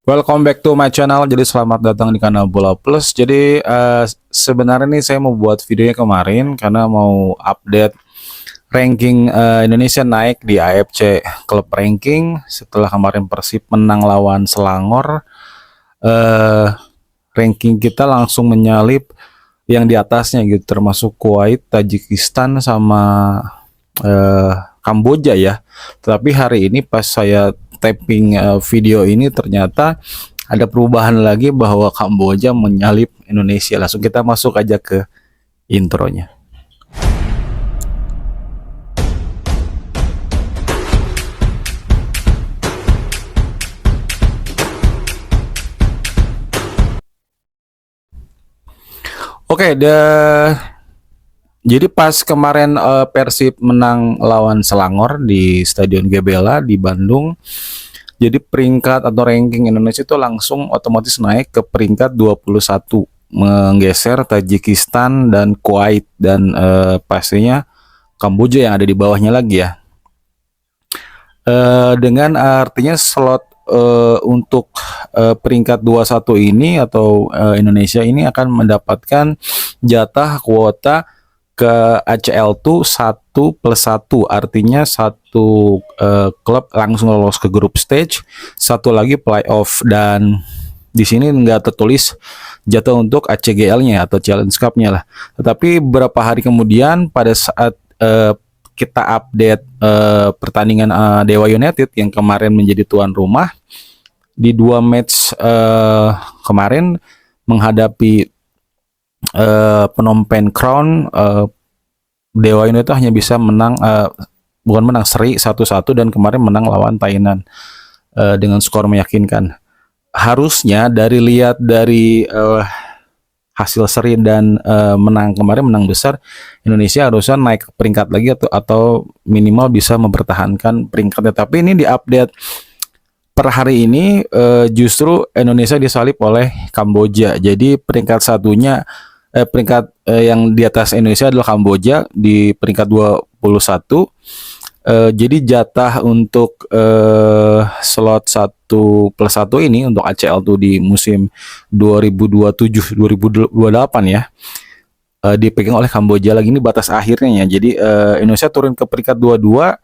Welcome back to my channel. Jadi selamat datang di kanal Bola Plus. Jadi sebenarnya nih saya mau buat videonya kemarin karena mau update ranking Indonesia naik di AFC Club Ranking setelah kemarin Persib menang lawan Selangor. Ranking kita langsung menyalip yang di atasnya gitu, termasuk Kuwait, Tajikistan sama Kamboja ya. Tetapi hari ini pas saya tapping video ini ternyata ada perubahan lagi bahwa Kamboja menyalip Indonesia. Langsung kita masuk aja ke intronya. Oke, jadi pas kemarin Persib menang lawan Selangor di Stadion Gebela di Bandung, jadi peringkat atau ranking Indonesia itu langsung otomatis naik ke peringkat 21, menggeser Tajikistan dan Kuwait dan pastinya Kamboja yang ada di bawahnya lagi ya. Dengan artinya slot untuk peringkat 21 ini atau Indonesia ini akan mendapatkan jatah kuota ke ACL tuh 1+1, artinya satu klub langsung lolos ke grup stage, satu lagi playoff, dan di sini nggak tertulis jatuh untuk ACGL-nya atau Challenge Cup-nya lah. Tetapi beberapa hari kemudian pada saat kita update pertandingan Dewa United yang kemarin menjadi tuan rumah di 2 match kemarin menghadapi Phnom Penh Crown, Dewa United hanya bisa menang, bukan menang, seri 1-1, dan kemarin menang lawan Thailand dengan skor meyakinkan. Harusnya lihat dari hasil seri dan menang kemarin, menang besar, Indonesia harusnya naik peringkat lagi atau minimal bisa mempertahankan peringkatnya. Tapi ini diupdate per hari ini justru Indonesia disalip oleh Kamboja. Jadi peringkat satunya yang di atas Indonesia adalah Kamboja di peringkat 21. Jadi jatah untuk slot 1+1 ini untuk ACL tuh di musim 2027-2028 ya, dipegang oleh Kamboja lagi. Ini batas akhirnya ya. Jadi Indonesia turun ke peringkat 22,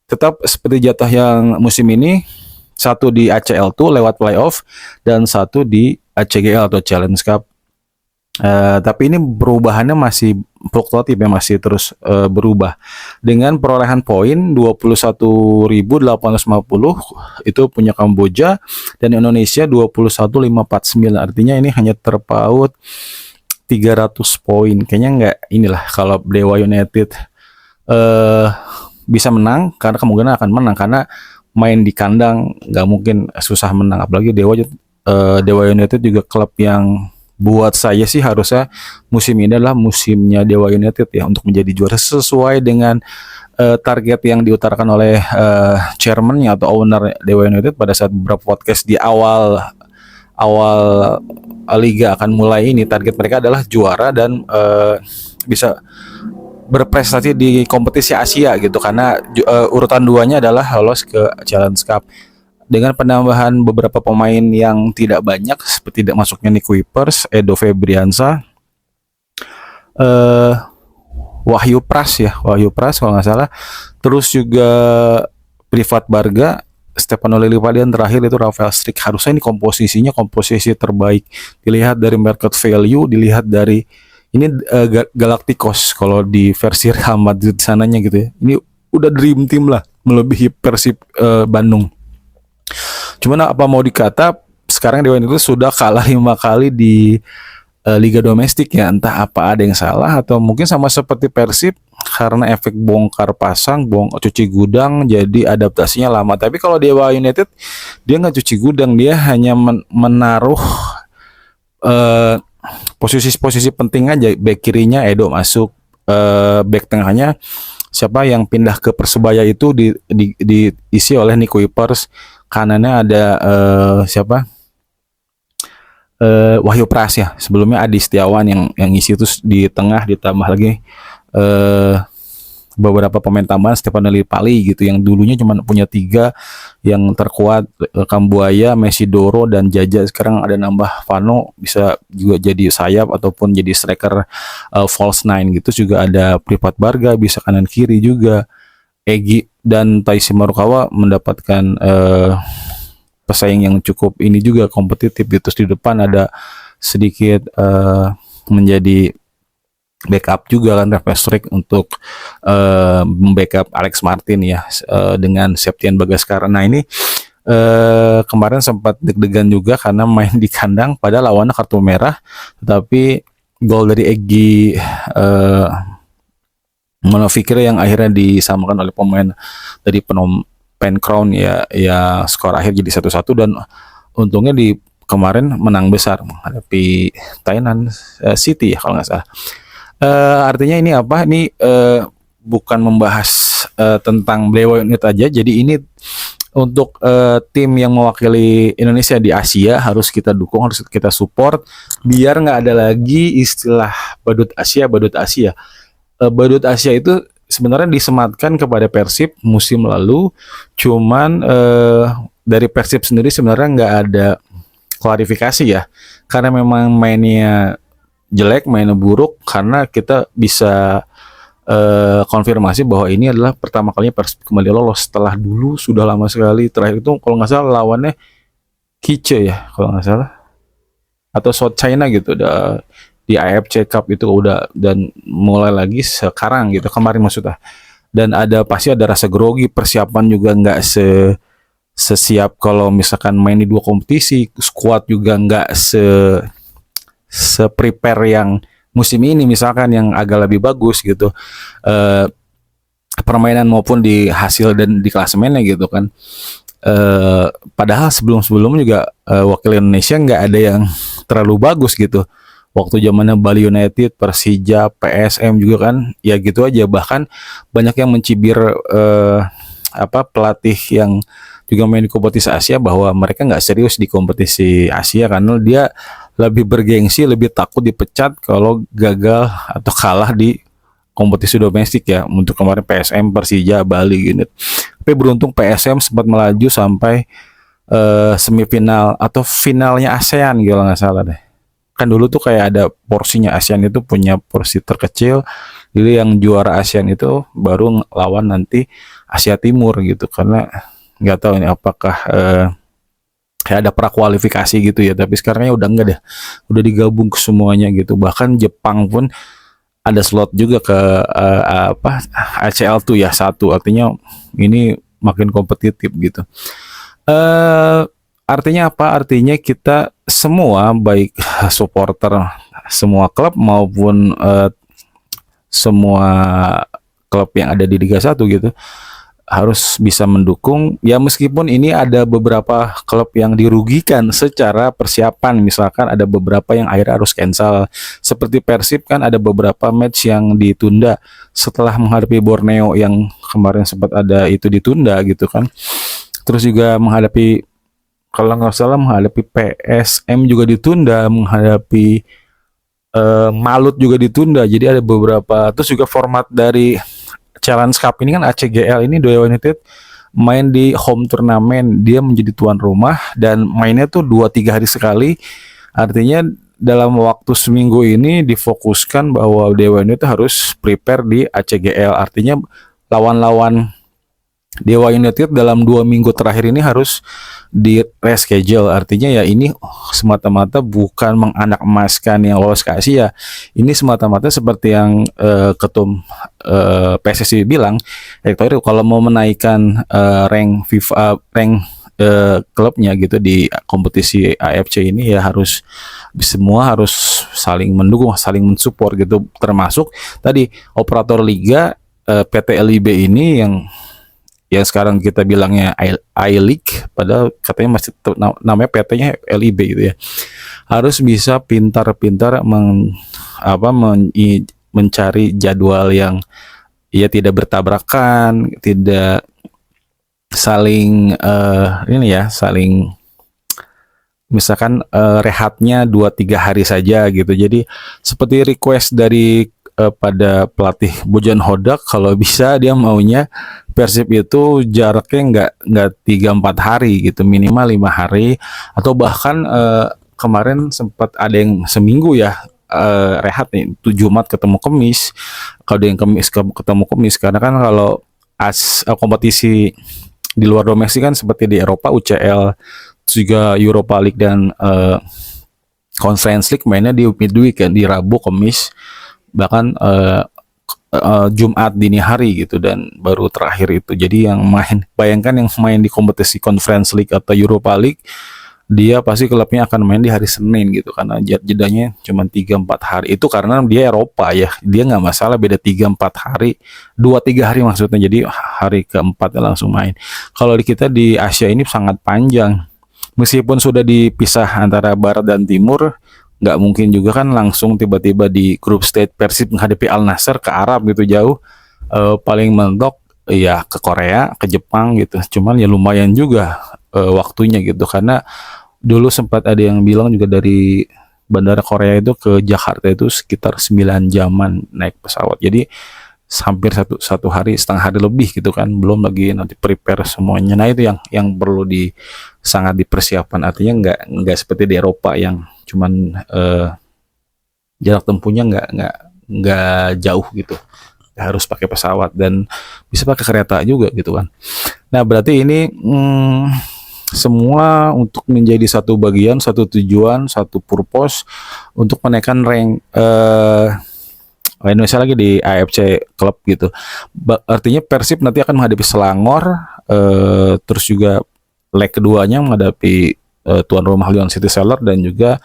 tetap seperti jatah yang musim ini, satu di ACL tuh lewat playoff dan satu di ACGL atau Challenge Cup. Tapi ini perubahannya masih fluktuatif ya, masih terus berubah. Dengan perolehan poin 21.850 itu punya Kamboja, dan Indonesia 21.549. Artinya ini hanya terpaut 300 poin. Kayaknya nggak inilah kalau Dewa United bisa menang, karena kemungkinan akan menang karena main di kandang nggak mungkin susah menang. Apalagi Dewa United juga klub yang buat saya sih harusnya musim ini adalah musimnya Dewa United ya untuk menjadi juara sesuai dengan target yang diutarakan oleh chairman-nya atau owner Dewa United pada saat beberapa podcast di awal liga akan mulai ini. Target mereka adalah juara dan bisa berprestasi di kompetisi Asia gitu, karena urutan 2-nya adalah lolos ke Challenge Cup. Dengan penambahan beberapa pemain yang tidak banyak seperti tidak masuknya Nick Kuipers, Edo Febriansa, Wahyu Pras kalau nggak salah, terus juga Privat Barga, Stefano Lillipalian, terakhir itu Rafael Strik. Harusnya ini komposisi terbaik dilihat dari market value, dilihat dari ini Galacticos kalau di versi Real Madrid sananya gitu ya. Ini udah dream team lah, melebihi Persib Bandung. Cuman apa mau dikata, sekarang Dewa itu sudah kalah 5 kali di liga domestik ya. Entah apa ada yang salah atau mungkin sama seperti Persib karena efek bongkar pasang, cuci gudang, jadi adaptasinya lama. Tapi kalau Dewa United dia nggak cuci gudang, dia hanya menaruh posisi penting aja. Back kirinya Edo masuk, back tengahnya siapa yang pindah ke Persebaya itu diisi oleh Nick Kuipers, kanannya ada Wahyu Pras ya, sebelumnya Adi Setiawan yang isi, terus di tengah ditambah lagi beberapa pemain tambahan, Stefano Lillipali gitu yang dulunya cuma punya 3 yang terkuat, Kambuaya, Mesidoro dan Jaja. Sekarang ada nambah Vano, bisa juga jadi sayap ataupun jadi striker false nine gitu. Juga ada Privat Barga bisa kanan kiri juga. Egi dan Taisi Marukawa mendapatkan pesaing yang cukup ini juga kompetitif gitu. Terus di depan ada sedikit menjadi backup juga kan Patrick untuk membackup Alex Martin ya, dengan Septian Bagaskara. Nah ini kemarin sempat deg-degan juga karena main di kandang pada lawannya kartu merah, tetapi gol dari Egy Monofikir yang akhirnya disamakan oleh pemain dari Phnom Penh Crown ya skor akhir jadi 1-1, dan untungnya di kemarin menang besar menghadapi Tainan City ya kalau nggak salah. Artinya ini apa? Ini bukan membahas tentang Dewa United aja. Jadi ini untuk tim yang mewakili Indonesia di Asia harus kita dukung, harus kita support biar nggak ada lagi istilah badut Asia, badut Asia. Badut Asia itu sebenarnya disematkan kepada Persib musim lalu, cuman dari Persib sendiri sebenarnya nggak ada klarifikasi ya, karena memang mainnya jelek, mainnya buruk, karena kita bisa konfirmasi bahwa ini adalah pertama kalinya Persib kembali lolos setelah dulu sudah lama sekali. Terakhir itu kalau nggak salah lawannya Kice ya kalau nggak salah, atau South China gitu, udah di AFC Cup itu udah, dan mulai lagi sekarang gitu, kemarin maksudnya. Dan pasti ada rasa grogi, persiapan juga nggak sesiap kalau misalkan main di 2 kompetisi, squad juga nggak se-prepare yang musim ini misalkan yang agak lebih bagus gitu, permainan maupun di hasil dan di klasemennya gitu kan. Padahal sebelum-sebelumnya juga wakil Indonesia nggak ada yang terlalu bagus gitu. Waktu zamannya Bali United, Persija, PSM juga kan ya gitu aja. Bahkan banyak yang mencibir pelatih yang juga main di kompetisi Asia bahwa mereka nggak serius di kompetisi Asia karena dia lebih bergengsi, lebih takut dipecat kalau gagal atau kalah di kompetisi domestik ya. Untuk kemarin PSM, Persija, Bali gitu. Tapi beruntung PSM sempat melaju sampai semifinal atau finalnya ASEAN gitu nggak salah deh. Kan dulu tuh kayak ada porsinya, ASEAN itu punya porsi terkecil, jadi yang juara ASEAN itu baru lawan nanti Asia Timur gitu. Karena nggak tahu ini apakah kayak ada prakualifikasi gitu ya, tapi sekarangnya udah enggak deh, udah digabung ke semuanya gitu. Bahkan Jepang pun ada slot juga ke ACL tuh ya, 1, artinya ini makin kompetitif gitu. Artinya apa? Artinya kita semua, baik supporter semua klub maupun semua klub yang ada di Liga 1 gitu, harus bisa mendukung ya, meskipun ini ada beberapa klub yang dirugikan secara persiapan. Misalkan ada beberapa yang akhirnya harus cancel, seperti Persib kan ada beberapa match yang ditunda setelah menghadapi Borneo yang kemarin sempat ada itu ditunda gitu kan. Terus juga menghadapi, kalau nggak salah menghadapi PSM juga ditunda, menghadapi Malut juga ditunda. Jadi ada beberapa. Terus juga format dari Challenge Cup ini kan, ACGL ini, Dewa United main di home turnamen, dia menjadi tuan rumah dan mainnya tuh 2-3 hari sekali. Artinya dalam waktu seminggu ini difokuskan bahwa Dewa United harus prepare di ACGL. Artinya lawan-lawan Dewa United dalam 2 minggu terakhir ini harus di reschedule. Artinya ya ini semata-mata bukan menganak emaskan yang lolos ke Asia. Ini semata-mata seperti yang ketum PSSI bilang, Erick Thohir kalau mau menaikkan rank FIFA, klubnya gitu di kompetisi AFC ini ya harus semua harus saling mendukung, saling mensupport gitu. Termasuk tadi operator liga PT LIB ini yang sekarang kita bilangnya I-League, padahal katanya masih namanya PT-nya LIB gitu ya. Harus bisa pintar-pintar mencari jadwal yang ya tidak bertabrakan, tidak saling saling misalkan rehatnya 2-3 hari saja gitu. Jadi seperti request dari pada pelatih Bojan Hodak, kalau bisa dia maunya Persib itu jaraknya nggak 3-4 hari gitu, minimal 5 hari, atau bahkan kemarin sempat ada yang seminggu ya, rehat nih, tuh Jumat ketemu Kemis, kalau ada yang Kemis ketemu Kemis, karena kan kalau kompetisi di luar domestik kan seperti di Eropa, UCL juga Europa League dan Conference League mainnya di midweek kan, di Rabu, Kamis, bahkan Jumat dini hari gitu, dan baru terakhir itu. Jadi yang main, bayangkan yang main di kompetisi Conference League atau Europa League, dia pasti klubnya akan main di hari Senin gitu, karena jedanya cuma 3-4 hari. Itu karena dia Eropa ya, dia nggak masalah beda 3-4 hari, 2-3 hari maksudnya, jadi hari keempatnya langsung main. Kalau di kita di Asia ini sangat panjang, meskipun sudah dipisah antara Barat dan Timur, nggak mungkin juga kan langsung tiba-tiba di grup stage Persib menghadapi Al Nassr ke Arab gitu jauh. Paling mentok ya ke Korea, ke Jepang gitu. Cuman ya lumayan juga waktunya gitu, karena dulu sempat ada yang bilang juga dari bandara Korea itu ke Jakarta itu sekitar 9 jaman naik pesawat. Jadi hampir satu hari, setengah hari lebih gitu kan, belum lagi nanti prepare semuanya. Nah itu yang perlu sangat dipersiapkan. Artinya nggak seperti di Eropa yang cuman jarak tempuhnya nggak jauh gitu, harus pakai pesawat dan bisa pakai kereta juga gitu kan. Nah berarti ini semua untuk menjadi satu bagian, satu tujuan, satu purpose untuk menaikkan rank Indonesia lagi di AFC Club gitu. Artinya Persib nanti akan menghadapi Selangor, terus juga leg keduanya menghadapi tuan rumah Lyon City Seller, dan juga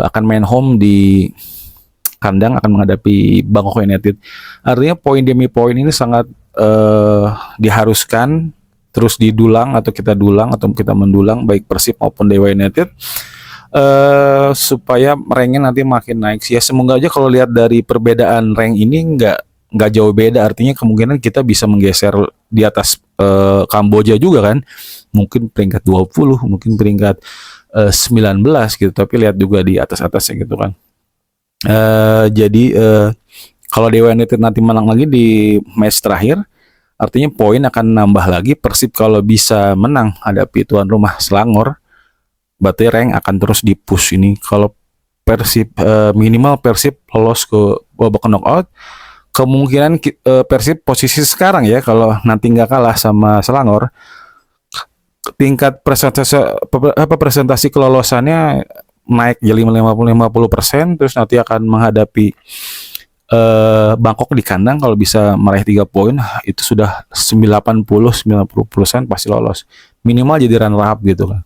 akan main home di kandang akan menghadapi Bangkok United. Artinya poin demi poin ini sangat diharuskan terus didulang, atau kita dulang atau kita mendulang baik Persib maupun Dewa United, supaya ranknya nanti makin naik. Ya semoga aja kalau lihat dari perbedaan rank ini nggak jauh beda, artinya kemungkinan kita bisa menggeser di atas Kamboja juga kan, mungkin peringkat 20, mungkin peringkat 19 gitu, tapi lihat juga di atas-atasnya gitu kan. Jadi kalau Dewa United nanti menang lagi di match terakhir, artinya poin akan nambah lagi. Persib kalau bisa menang hadapi tuan rumah Selangor, berarti rank akan terus di-push ini. Kalau Persib minimal Persib lolos ke babak knockout, kemungkinan Persib posisi sekarang ya, kalau nanti nggak kalah sama Selangor, tingkat presentasi kelolosannya naik jadi 50%, terus nanti akan menghadapi Bangkok di kandang. Kalau bisa meraih 3 poin itu sudah 90% pasti lolos, minimal jadi runner up gitu kan.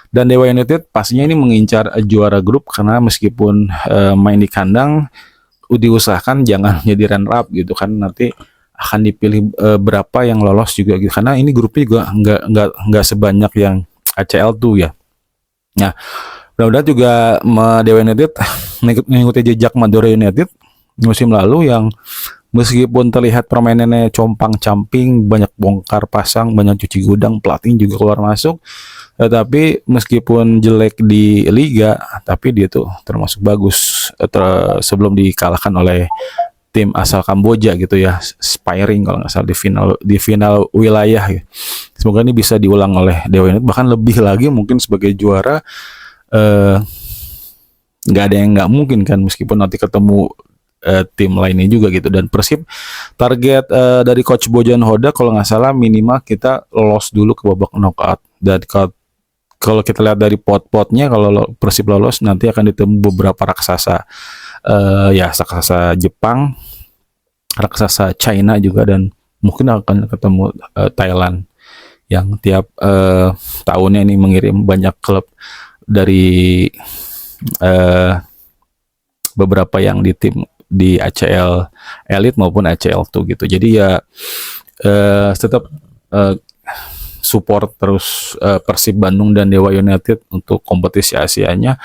Dan Dewa United pastinya ini mengincar juara grup, karena meskipun main di kandang, diusahakan jangan jadi runner up gitu kan, nanti akan dipilih berapa yang lolos juga gitu, karena ini grupnya juga nggak sebanyak yang ACL tuh ya. Nah mudah-mudahan juga Dewa United mengikuti jejak Madura United musim lalu, yang meskipun terlihat permainannya compang-camping, banyak bongkar pasang, banyak cuci gudang, pelatih juga keluar masuk, tapi meskipun jelek di liga, tapi dia tuh termasuk bagus sebelum dikalahkan oleh tim asal Kamboja gitu ya, Spiring kalau nggak salah di final wilayah ya. Semoga ini bisa diulang oleh Dewa United, bahkan lebih lagi mungkin sebagai juara. Nggak ada yang nggak mungkin kan, meskipun nanti ketemu tim lainnya juga gitu. Dan Persib target dari coach Bojan Hodak kalau nggak salah minimal kita lolos dulu ke babak knockout. Dan kalau kita lihat dari pot-potnya, kalau Persib lolos nanti akan ditemu beberapa raksasa, ya raksasa Jepang, raksasa China juga, dan mungkin akan ketemu Thailand yang tiap tahunnya ini mengirim banyak klub dari beberapa yang di tim di ACL Elite maupun ACL tuh gitu. Jadi ya tetap support terus Persib Bandung dan Dewa United untuk kompetisi Asianya,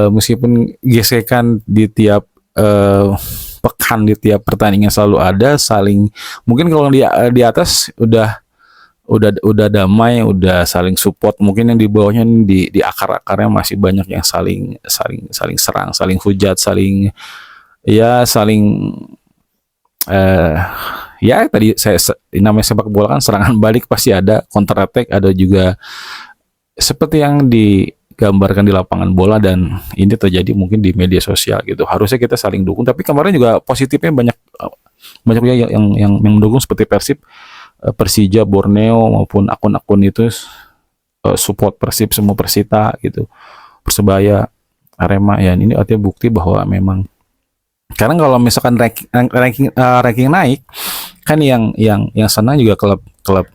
meskipun gesekan di tiap pekan, di tiap pertandingan selalu ada, saling mungkin kalau di atas udah damai, udah saling support. Mungkin yang di bawahnya di akar-akarnya masih banyak yang saling serang, saling hujat, saling ya saling eh ya tadi namanya sepak bola kan serangan balik pasti ada, counter attack ada juga seperti yang digambarkan di lapangan bola dan ini terjadi mungkin di media sosial gitu. Harusnya kita saling dukung. Tapi kemarin juga positifnya banyak banyak juga yang mendukung seperti Persib, Persija, Borneo maupun akun-akun itu support Persib semua Persita gitu. Persebaya, Arema ya ini artinya bukti bahwa memang karena kalau misalkan ranking naik kan yang senang juga klub-klub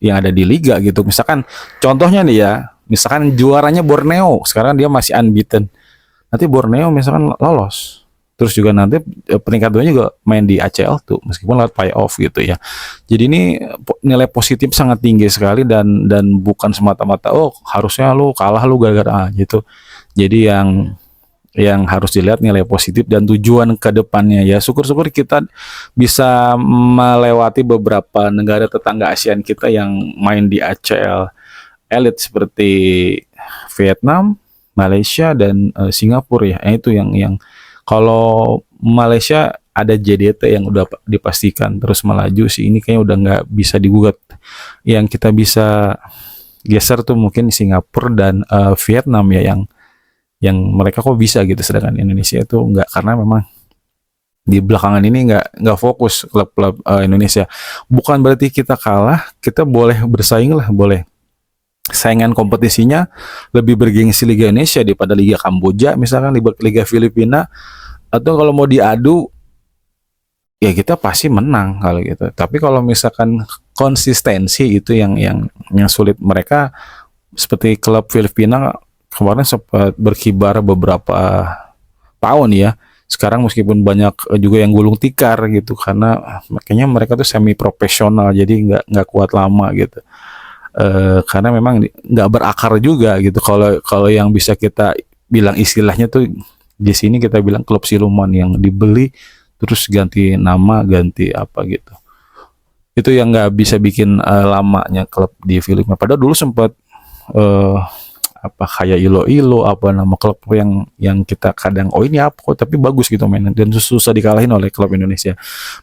yang ada di liga gitu. Misalkan contohnya nih ya, misalkan juaranya Borneo, sekarang dia masih unbeaten. Nanti Borneo misalkan lolos. Terus juga nanti peringkat 2 juga main di ACL tuh meskipun lewat playoff gitu ya. Jadi ini nilai positif sangat tinggi sekali dan bukan semata-mata oh harusnya lu kalah lu gara-gara gitu. Jadi yang harus dilihat nilai positif dan tujuan ke depannya ya. Syukur-syukur kita bisa melewati beberapa negara tetangga ASEAN kita yang main di ACL Elite seperti Vietnam, Malaysia dan Singapura ya. Itu yang kalau Malaysia ada JDT yang udah dipastikan terus melaju sih ini kayaknya udah nggak bisa digugat. Yang kita bisa geser tuh mungkin Singapura dan Vietnam ya yang mereka kok bisa gitu sedangkan Indonesia itu nggak karena memang di belakangan ini nggak fokus klub-klub Indonesia. Bukan berarti kita kalah, kita boleh bersaing lah, boleh saingan kompetisinya lebih bergengsi Liga Indonesia daripada Liga Kamboja misalkan Liga Filipina atau kalau mau diadu ya kita pasti menang kalau gitu. Tapi kalau misalkan konsistensi itu yang sulit mereka seperti klub Filipina kemarin sempat berkibar beberapa tahun ya. Sekarang meskipun banyak juga yang gulung tikar gitu karena makanya mereka tuh semi profesional jadi nggak kuat lama gitu. Karena memang nggak berakar juga gitu. Kalau yang bisa kita bilang istilahnya tuh di sini kita bilang klub siluman yang dibeli terus ganti nama ganti apa gitu. Itu yang nggak bisa bikin lamanya klub di Filipina. Padahal dulu sempat apa kayak Iloilo apa nama klub yang kita kadang oh ini apa kok tapi bagus gitu mainan dan susah dikalahin oleh klub Indonesia.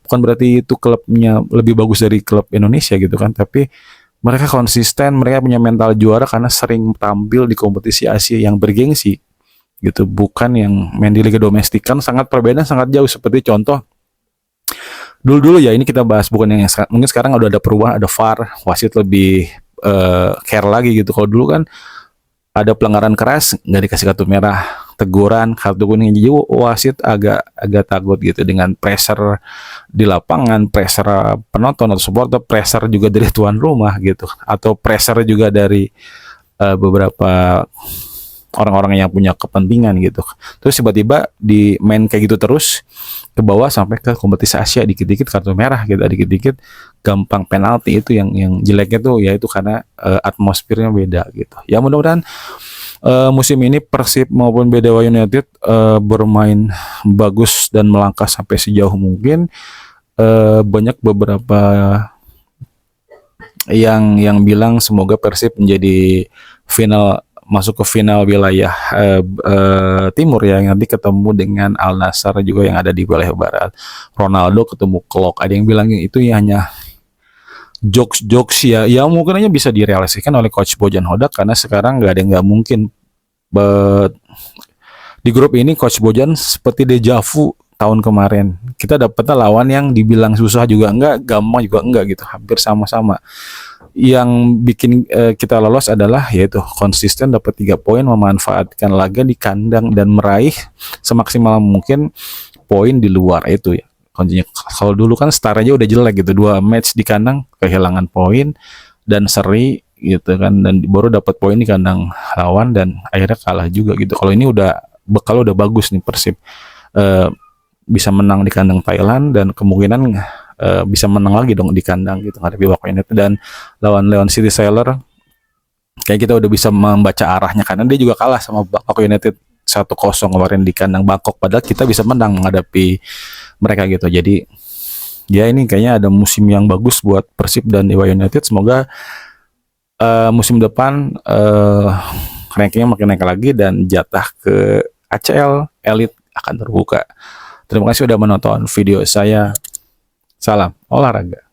Bukan berarti itu klubnya lebih bagus dari klub Indonesia gitu kan, tapi mereka konsisten, mereka punya mental juara karena sering tampil di kompetisi Asia yang bergengsi gitu, bukan yang main di liga domestik kan sangat perbedaan sangat jauh. Seperti contoh dulu ya ini kita bahas bukan yang mungkin sekarang udah ada perubahan, ada VAR, wasit lebih care lagi gitu. Kalau dulu kan ada pelanggaran keras nggak dikasih kartu merah, teguran, kartu kuning, jadi wasit agak takut gitu dengan pressure di lapangan, pressure penonton atau supporter, pressure juga dari tuan rumah gitu, atau pressure juga dari beberapa orang-orang yang punya kepentingan gitu. Terus tiba-tiba di main kayak gitu terus ke bawah sampai ke kompetisi Asia dikit-dikit kartu merah gitu, dikit-dikit gampang penalti. Itu yang jeleknya tuh ya itu karena atmosfernya beda gitu. Ya mudah-mudahan musim ini Persib maupun BDW United bermain bagus dan melangkah sampai sejauh mungkin. Banyak beberapa yang bilang semoga Persib menjadi masuk ke final wilayah timur ya, nanti ketemu dengan Al Nassr juga yang ada di wilayah barat. Ronaldo ketemu Klok. Ada yang bilang itu ya hanya jokes ya mungkin aja bisa direalisasikan oleh coach Bojan Hodak karena sekarang nggak ada yang nggak mungkin. But di grup ini coach Bojan seperti dejavu tahun kemarin. Kita dapetnya lawan yang dibilang susah juga enggak, gampang juga enggak gitu, hampir sama-sama. Yang bikin kita lolos adalah yaitu konsisten dapat 3 poin, memanfaatkan laga di kandang dan meraih semaksimal mungkin poin di luar itu ya. Kalau dulu kan start aja udah jelek gitu, 2 match di kandang kehilangan poin dan seri gitu kan, dan baru dapat poin di kandang lawan dan akhirnya kalah juga gitu. Kalau ini udah bekal udah bagus nih Persib, bisa menang di kandang Thailand dan kemungkinan bisa menang lagi dong di kandang gitu ngadepi Bangkok United, dan lawan Leon City Sailor kayak kita udah bisa membaca arahnya karena dia juga kalah sama Bangkok United 1-0 kemarin di kandang Bangkok, padahal kita bisa menang menghadapi mereka gitu. Jadi ya ini kayaknya ada musim yang bagus buat Persib dan Dewa United. Semoga musim depan rankingnya makin naik lagi dan jatah ke ACL Elite akan terbuka. Terima kasih sudah menonton video saya. Salam olahraga.